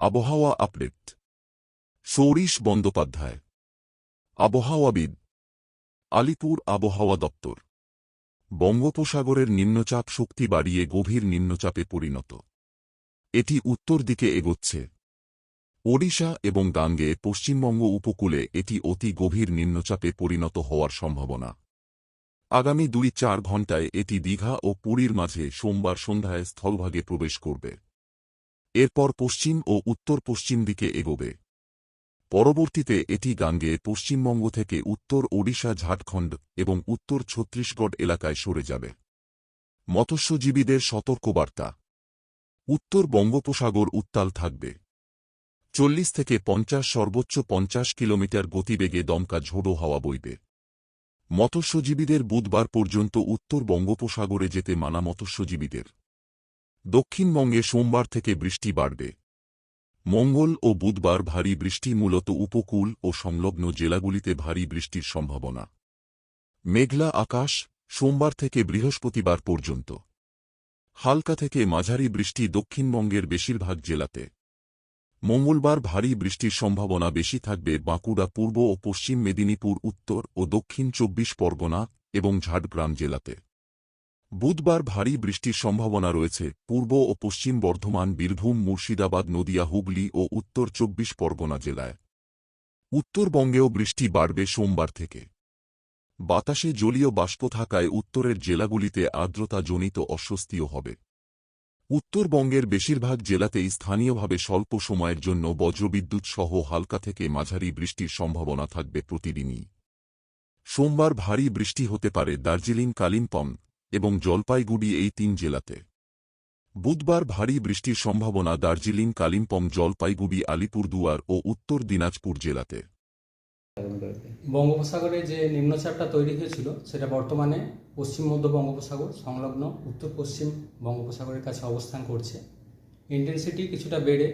আবহাওয়া আপডেট। সৌরীশ বন্দ্যোপাধ্যায়, আবহাওয়াবিদ, আলিপুর আবহাওয়া দপ্তর। বঙ্গোপসাগরের নিম্নচাপ শক্তি বাড়িয়ে গভীর নিম্নচাপে পরিণত। এটি উত্তর দিকে এগোচ্ছে। ওড়িশা এবং গাঙ্গে পশ্চিমবঙ্গ উপকূলে এটি অতি গভীর নিম্নচাপে পরিণত হওয়ার সম্ভাবনা। আগামী 2-4 ঘণ্টায় এটি দীঘা ও পুরীর মাঝে সোমবার সন্ধ্যায় স্থলভাগে প্রবেশ করবে। এরপর পশ্চিম ও উত্তর পশ্চিম দিকে এগোবে। পরবর্তীতে এটি গাঙ্গে পশ্চিমবঙ্গ থেকে উত্তর ওড়িশা, ঝাড়খণ্ড এবং উত্তর ছত্তিশগড় এলাকায় সরে যাবে। মৎস্যজীবীদের সতর্কবার্তা। উত্তর বঙ্গোপসাগর উত্তাল থাকবে। 40 থেকে 50 সর্বোচ্চ 50 কিলোমিটার গতিবেগে দমকা ঝোড়ো হাওয়া বইবে। মৎস্যজীবীদের বুধবার পর্যন্ত উত্তর বঙ্গোপসাগরে যেতে মানা। মৎস্যজীবীদের দক্ষিণবঙ্গে সোমবার থেকে বৃষ্টি বাড়বে। মঙ্গল ও বুধবার ভারী বৃষ্টি, মূলত উপকূল ও সংলগ্ন জেলাগুলিতে ভারী বৃষ্টির সম্ভাবনা। মেঘলা আকাশ সোমবার থেকে বৃহস্পতিবার পর্যন্ত। হালকা থেকে মাঝারি বৃষ্টি দক্ষিণবঙ্গের বেশিরভাগ জেলাতে। মঙ্গলবার ভারী বৃষ্টির সম্ভাবনা বেশি থাকবে বাঁকুড়া, পূর্ব ও পশ্চিম মেদিনীপুর, উত্তর ও দক্ষিণ 24 পরগনা এবং ঝাড়গ্রাম জেলাতে। বুধবার ভারী বৃষ্টির সম্ভাবনা রয়েছে পূর্ব ও পশ্চিম বর্ধমান, বীরভূম, মুর্শিদাবাদ, নদিয়া, হুগলি ও উত্তর 24 পরগনা জেলায়। উত্তরবঙ্গেও বৃষ্টি বাড়বে সোমবার থেকে। বাতাসে জলীয় বাষ্প থাকায় উত্তরের জেলাগুলিতে আর্দ্রতাজনিত অস্বস্তিও হবে। উত্তরবঙ্গের বেশিরভাগ জেলাতেই স্থানীয়ভাবে স্বল্প সময়ের জন্য বজ্রবিদ্যুৎ সহ হালকা থেকে মাঝারি বৃষ্টির সম্ভাবনা থাকবে প্রতিদিনই। সোমবার ভারী বৃষ্টি হতে পারে দার্জিলিং, কালিম্পং এবং জলপাইগুড়ি, এই 3 জেলাতে। বুধবার ভারী বৃষ্টির সম্ভাবনা দার্জিলিং, কালিম্পং, জলপাইগুড়ি, আলিপুরদুয়ার ও উত্তর দিনাজপুর জেলাতে। বঙ্গোপসাগরে যে নিম্নচাপটা তৈরি হয়েছিল সেটা বর্তমানে পশ্চিম মধ্য বঙ্গোপসাগর সংলগ্ন উত্তর পশ্চিম বঙ্গোপসাগরের কাছে অবস্থান করছে। ইন্টেন্সিটি কিছুটা বেড়ে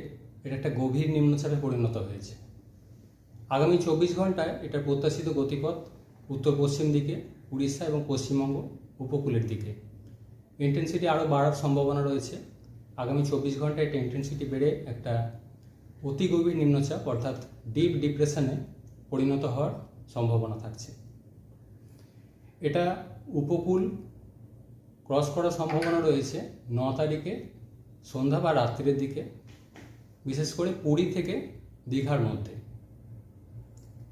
এটা একটা গভীর নিম্নচাপে পরিণত হয়েছে। আগামী 24 ঘন্টায় এটার প্রত্যাশিত গতিপথ উত্তর পশ্চিম দিকে, উড়িষ্যা এবং পশ্চিমবঙ্গ উপকূলের দিকে। ইন্টেন্সিটি আরও বাড়ার সম্ভাবনা রয়েছে। আগামী 24 ঘন্টায় এটা ইন্টেন্সিটি বেড়ে একটা অতি গভীর নিম্নচাপ অর্থাৎ ডিপ ডিপ্রেশনে পরিণত হওয়ার সম্ভাবনা থাকছে। এটা উপকূল ক্রস করার সম্ভাবনা রয়েছে 9 তারিখে সন্ধ্যা বা রাত্রির দিকে, বিশেষ করে পুরী থেকে দীঘার মধ্যে।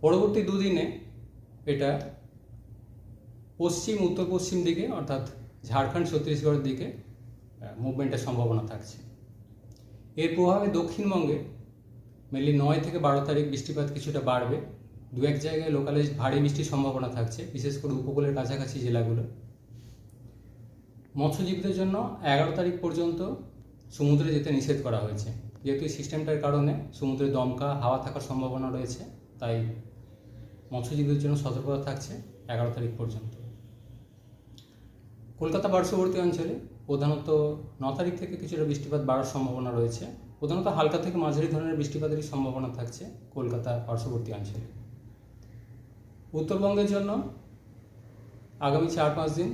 পরবর্তী 2 দিনে এটা পশ্চিম উত্তর পশ্চিম দিকে অর্থাৎ ঝাড়খণ্ড, ছত্তিশগড়ের দিকে মুভমেন্টের সম্ভাবনা থাকছে। এর প্রভাবে দক্ষিণবঙ্গে মেনলি 9 থেকে 12 তারিখ বৃষ্টিপাত কিছুটা বাড়বে। 2-1 জায়গায় লোকালাইজড ভারী বৃষ্টির সম্ভাবনা থাকছে, বিশেষ করে উপকূলের কাছাকাছি জেলাগুলো। মৎস্যজীবীদের জন্য 11 তারিখ পর্যন্ত সমুদ্রে যেতে নিষেধ করা হয়েছে। যেহেতু এই সিস্টেমটার কারণে সমুদ্রে দমকা হাওয়া থাকার সম্ভাবনা রয়েছে, তাই মৎস্যজীবীদের জন্য সতর্কতা থাকছে 11 তারিখ পর্যন্ত। কলকাতা পার্শ্ববর্তী অঞ্চলে প্রধানত 9 তারিখ থেকে কিছুটা বৃষ্টিপাত বাড়ার সম্ভাবনা রয়েছে। প্রধানত হালকা থেকে মাঝারি ধরনের বৃষ্টিপাতেরই সম্ভাবনা থাকছে কলকাতা পার্শ্ববর্তী অঞ্চলে। উত্তরবঙ্গের জন্য আগামী 4-5 দিন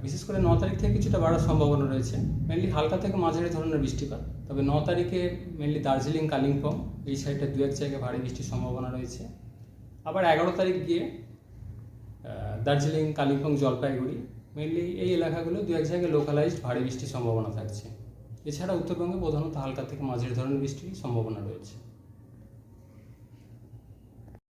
বিশেষ করে 9 তারিখ থেকে কিছুটা বাড়ার সম্ভাবনা রয়েছে। মেনলি হালকা থেকে মাঝারি ধরনের বৃষ্টিপাত। তবে 9 তারিখে মেনলি দার্জিলিং, কালিম্পং এই সাইডে 2-1 জায়গায় ভারী বৃষ্টির সম্ভাবনা রয়েছে। আবার 11 তারিখ গিয়ে দার্জিলিং, কালিম্পং, জলপাইগুড়ি মেনলি এই এলাকাগুলো 2-1 জায়গায় লোকালাইজড ভারী বৃষ্টির সম্ভাবনা থাকছে। এছাড়া উত্তরবঙ্গে প্রধানত হালকা থেকে মাঝারি ধরনের বৃষ্টির সম্ভাবনা রয়েছে।